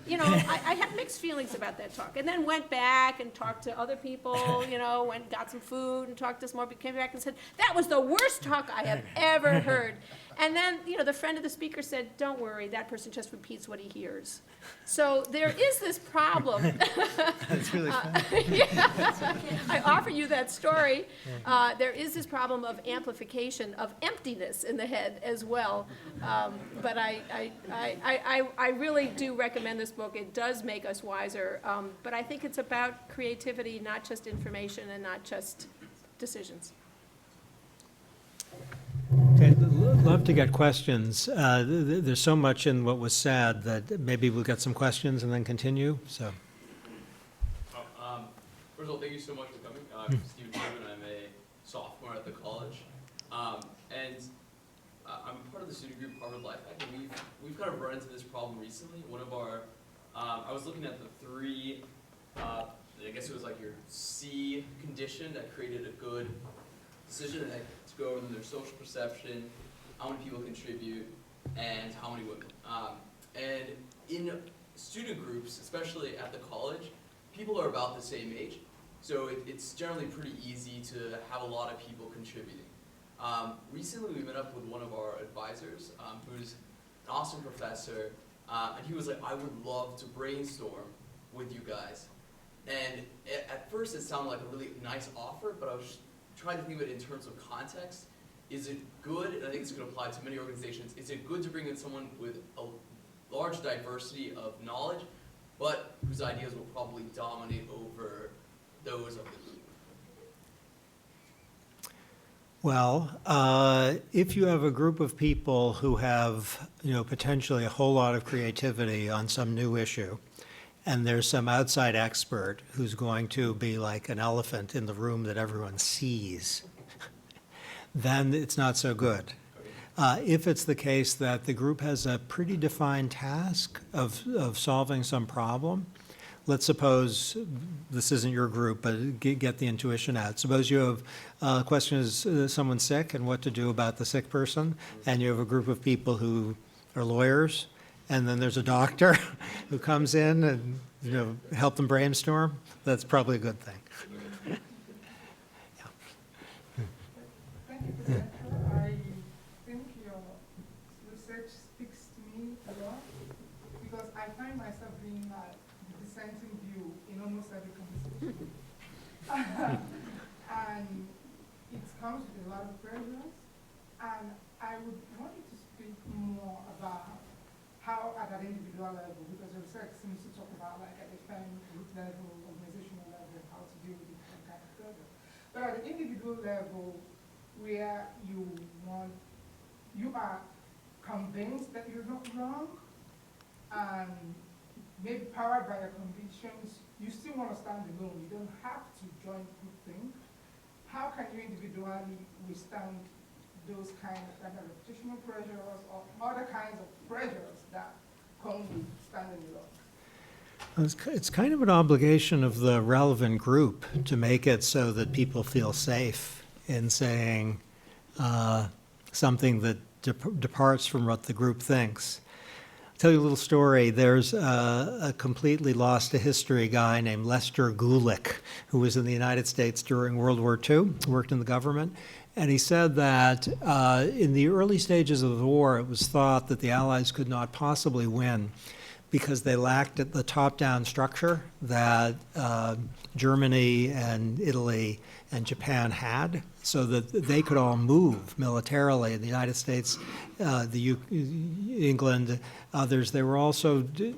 I had mixed feelings about that talk. And then went back and talked to other people, went got some food and talked to some more people, came back and said, that was the worst talk I have ever heard. And then, the friend of the speaker said, don't worry, that person just repeats what he hears. So there is this problem. That's really fun. I offer you that story. There is this problem of amplification, of emptiness in the head as well. But I really do recommend this book. It does make us wiser. But I think it's about creativity, not just information and not just decisions. Okay, love to get questions. There's so much in what was said that maybe we'll get some questions and then continue. So. First of all, thank you so much for coming. I'm Steve Gibbon. I'm a sophomore at the college, and I'm part of the student group Harvard Life Hack, and we've kind of run into this problem recently. One of our, I was looking at the three, I guess it was like your C condition that created a good decision, and to go over their social perception, how many people contribute, and how many women. And in student groups, especially at the college, people are about the same age, so it's generally pretty easy to have a lot of people contributing. Recently, we met up with one of our advisors, who's an awesome professor, and he was like, I would love to brainstorm with you guys. And at first, it sounded like a really nice offer, but I was trying to think of it in terms of context. Is it good, and I think it's going to apply to many organizations, is it good to bring in someone with a large diversity of knowledge, but whose ideas will probably dominate over those of the group? Well, if you have a group of people who have, potentially a whole lot of creativity on some new issue, and there's some outside expert who's going to be like an elephant in the room that everyone sees, then it's not so good. If it's the case that the group has a pretty defined task of solving some problem, let's suppose this isn't your group, but get the intuition out. Suppose you have a question is someone's sick and what to do about the sick person, and you have a group of people who are lawyers, and then there's a doctor who comes in and help them brainstorm. That's probably a good thing. Thank you for that. I think your research speaks to me a lot because I find myself being the dissenting view in almost every conversation. And it comes with a lot of pressures. And I would want you to speak more about how at an individual level, because your research seems to talk about like at the firm, group level, organizational level, how to deal with different kind of pressure. But at the individual level, where you are convinced that you're not wrong, and maybe powered by your convictions, you still want to stand alone. You don't have to join groupthink. How can you individually withstand those kind of reputational pressures or other kinds of pressures that come with standing alone? It's kind of an obligation of the relevant group to make it so that people feel safe in saying something that departs from what the group thinks. I'll tell you a little story. There's a completely lost to history guy named Lester Gulick, who was in the United States during World War II, worked in the government, and he said that in the early stages of the war, it was thought that the Allies could not possibly win because they lacked the top-down structure that Germany and Italy and Japan had, so that they could all move militarily. In the United States, England, others, they were also, they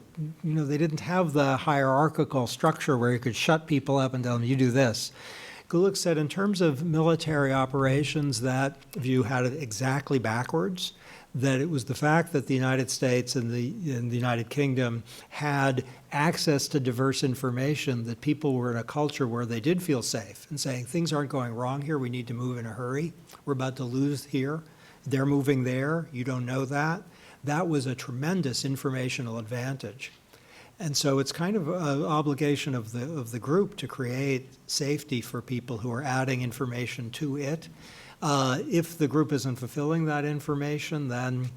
didn't have the hierarchical structure where you could shut people up and tell them, you do this. Gulick said in terms of military operations, that view had it exactly backwards, that it was the fact that the United States and the United Kingdom had access to diverse information, that people were in a culture where they did feel safe and saying, things aren't going wrong here, we need to move in a hurry, we're about to lose here, they're moving there, you don't know that. That was a tremendous informational advantage. And so it's kind of an obligation of the group to create safety for people who are adding information to it. If the group isn't fulfilling that information, then,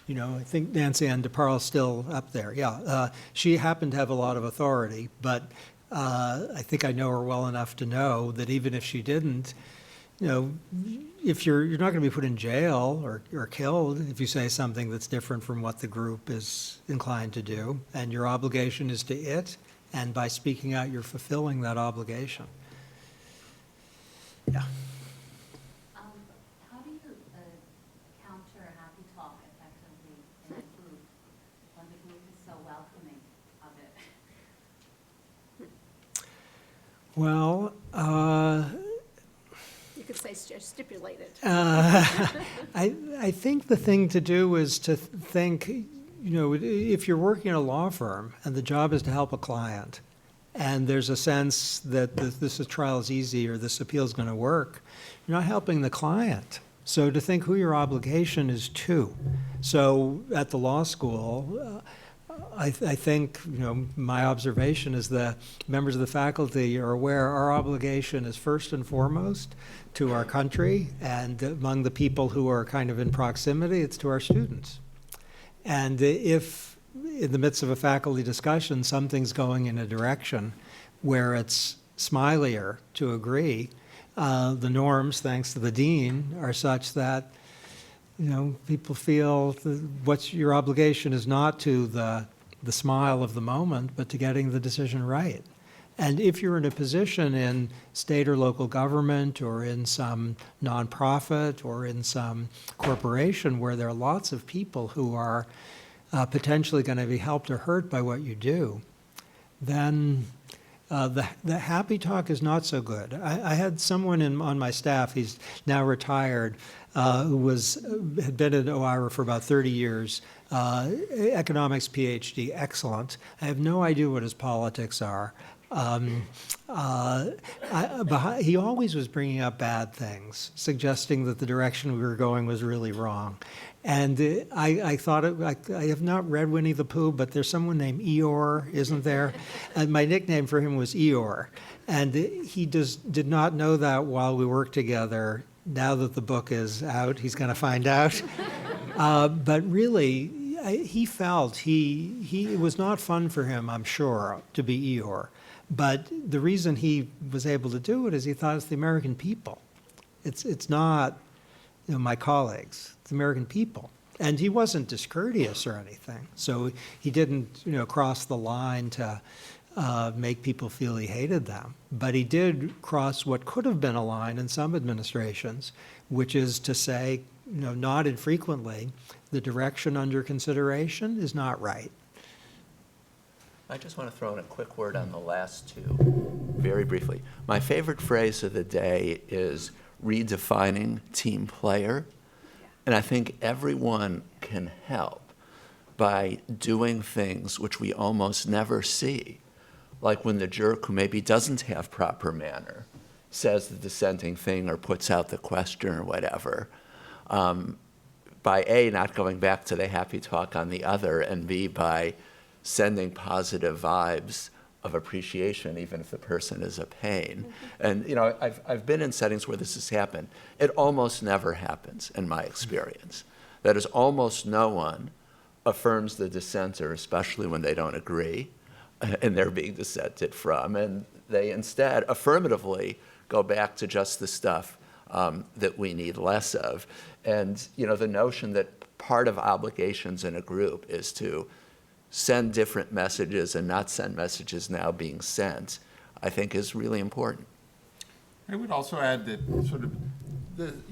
I think Nancy Ann DeParle's still up there. Yeah, she happened to have a lot of authority, but I think I know her well enough to know that even if she didn't, if you're not going to be put in jail or killed if you say something that's different from what the group is inclined to do, and your obligation is to it, and by speaking out, you're fulfilling that obligation. Yeah. How do you counter happy talk effectively in a group when the group is so welcoming of it? Well, You could say stipulate it. I think the thing to do is to think, if you're working in a law firm and the job is to help a client, and there's a sense that this trial is easy or this appeal is going to work, you're not helping the client. So to think who your obligation is to. So at the law school, I think, my observation is that members of the faculty are aware our obligation is first and foremost to our country, and among the people who are kind of in proximity, it's to our students. And if in the midst of a faculty discussion, something's going in a direction where it's smilier to agree, the norms, thanks to the dean, are such that people feel what's your obligation is not to the smile of the moment, but to getting the decision right. And if you're in a position in state or local government or in some nonprofit or in some corporation where there are lots of people who are potentially going to be helped or hurt by what you do, then the happy talk is not so good. I had someone on my staff, he's now retired, who had been at OIRA for about 30 years, economics PhD, excellent. I have no idea what his politics are. He always was bringing up bad things, suggesting that the direction we were going was really wrong. And I thought, I have not read Winnie the Pooh, but there's someone named Eeyore, isn't there? And my nickname for him was Eeyore. And he did not know that while we worked together. Now that the book is out, he's going to find out. But really, he felt it was not fun for him, I'm sure, to be Eeyore. But the reason he was able to do it is he thought it's the American people. It's not my colleagues, it's the American people. And he wasn't discourteous or anything. So he didn't cross the line to make people feel he hated them. But he did cross what could have been a line in some administrations, which is to say, not infrequently, the direction under consideration is not right. I just want to throw in a quick word on the last two, very briefly. My favorite phrase of the day is redefining team player. And I think everyone can help by doing things which we almost never see, like when the jerk who maybe doesn't have proper manner says the dissenting thing or puts out the question or whatever, by A, not going back to the happy talk on the other, and B, by sending positive vibes of appreciation, even if the person is a pain. And I've been in settings where this has happened. It almost never happens, in my experience. That is, almost no one affirms the dissenter, especially when they don't agree, and they're being dissented from. And they instead affirmatively go back to just the stuff that we need less of. And the notion that part of obligations in a group is to send different messages and not send messages now being sent, I think is really important. I would also add that sort of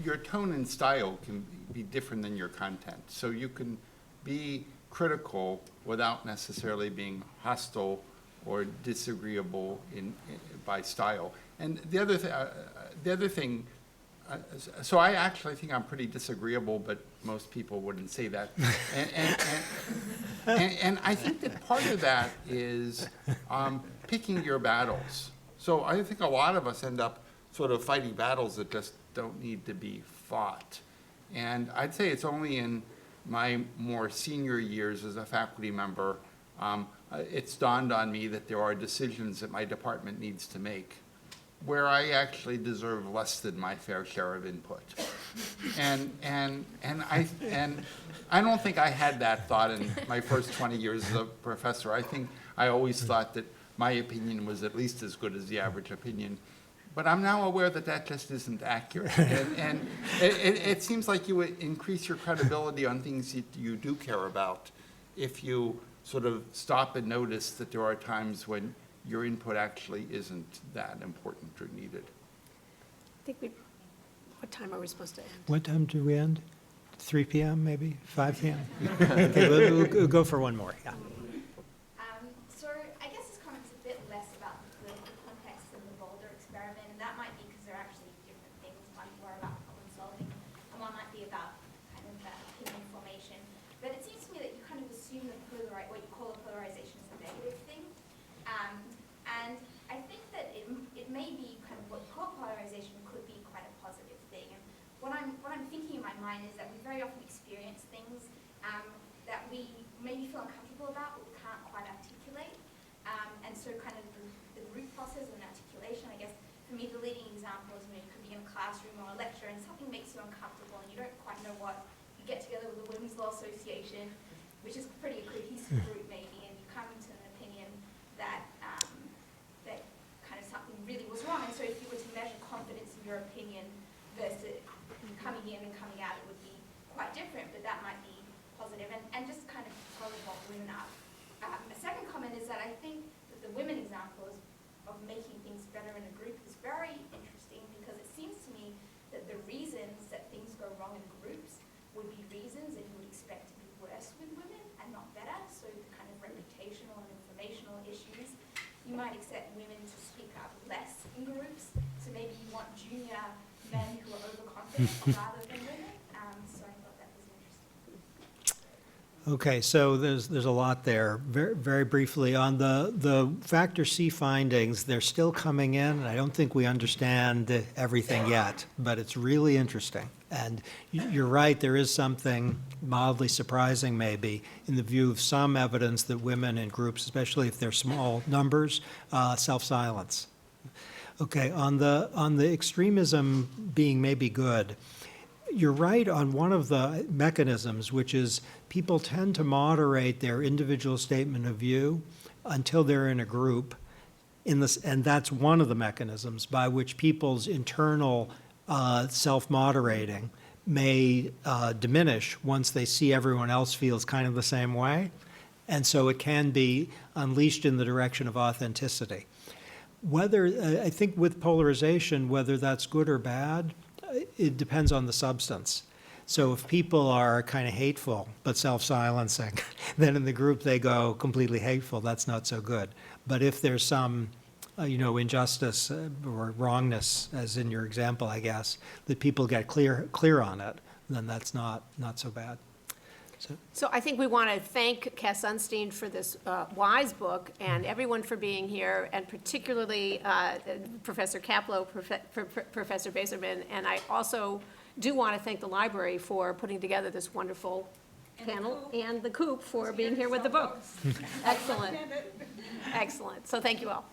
your tone and style can be different than your content. So you can be critical without necessarily being hostile or disagreeable by style. And the other thing, so I actually think I'm pretty disagreeable, but most people wouldn't say that. And I think that part of that is picking your battles. So I think a lot of us end up sort of fighting battles that just don't need to be fought. And I'd say it's only in my more senior years as a faculty member, it's dawned on me that there are decisions that my department needs to make where I actually deserve less than my fair share of input. And I don't think I had that thought in my first 20 years as a professor. I think I always thought that my opinion was at least as good as the average opinion. But I'm now aware that that just isn't accurate. And it seems like you would increase your credibility on things that you do care about if you sort of stop and notice that there are times when your input actually isn't that important or needed. I think what time are we supposed to end? What time do we end? 3 p.m. maybe? 5 p.m.? Okay, we'll go for one more, yeah. So I guess this comment's a bit less about the political context than the Boulder experiment, and that might be because they're actually different things. One's more about problem solving, and one might be about kind of that opinion formation. But it seems to me that you kind of assume that what you call a polarization is a negative thing. And I think that it may be kind of what you call polarization could be quite a positive thing. And what I'm thinking in my mind is that we very often experience things that we maybe feel uncomfortable about, but we can't quite articulate. And so kind of the root process and articulation, I guess, for me, the leading example is you could be in a classroom or a lecture and something makes you uncomfortable and you don't quite know what. You get together with the Women's Law Association, which is pretty a cohesive group maybe, and you come to an opinion that that kind of something really was wrong. And so if you were to measure confidence in your opinion versus coming in and coming out, it would be quite different, but that might be positive. And just kind of follow what women are. A second comment is that I think that the women examples of making things better in a group is very interesting because it seems to me that the reasons that things go wrong in groups would be reasons that you would expect to be worse with women and not rather than women. So I thought that was interesting. Okay, so there's a lot there. Very, very briefly, on the Factor C findings, they're still coming in, and I don't think we understand everything yet, but it's really interesting. And you're right, there is something mildly surprising maybe in the view of some evidence that women in groups, especially if they're small numbers, self-silence. Okay, on the extremism being maybe good, you're right on one of the mechanisms, which is people tend to moderate their individual statement of view until they're in a group, and that's one of the mechanisms by which people's internal self-moderating may diminish once they see everyone else feels kind of the same way. And so it can be unleashed in the direction of authenticity. Whether, I think with polarization, whether that's good or bad, it depends on the substance. So if people are kind of hateful but self-silencing, then in the group they go completely hateful. That's not so good. But if there's some injustice or wrongness, as in your example, I guess, that people get clear on it, then that's not so bad. So I think we want to thank Cass Sunstein for this wise book, and everyone for being here, and particularly Professor Kaplow, Professor Bazerman, and I also do want to thank the library for putting together this wonderful panel, and the Coop for being here with the book. Excellent. Excellent. So thank you all.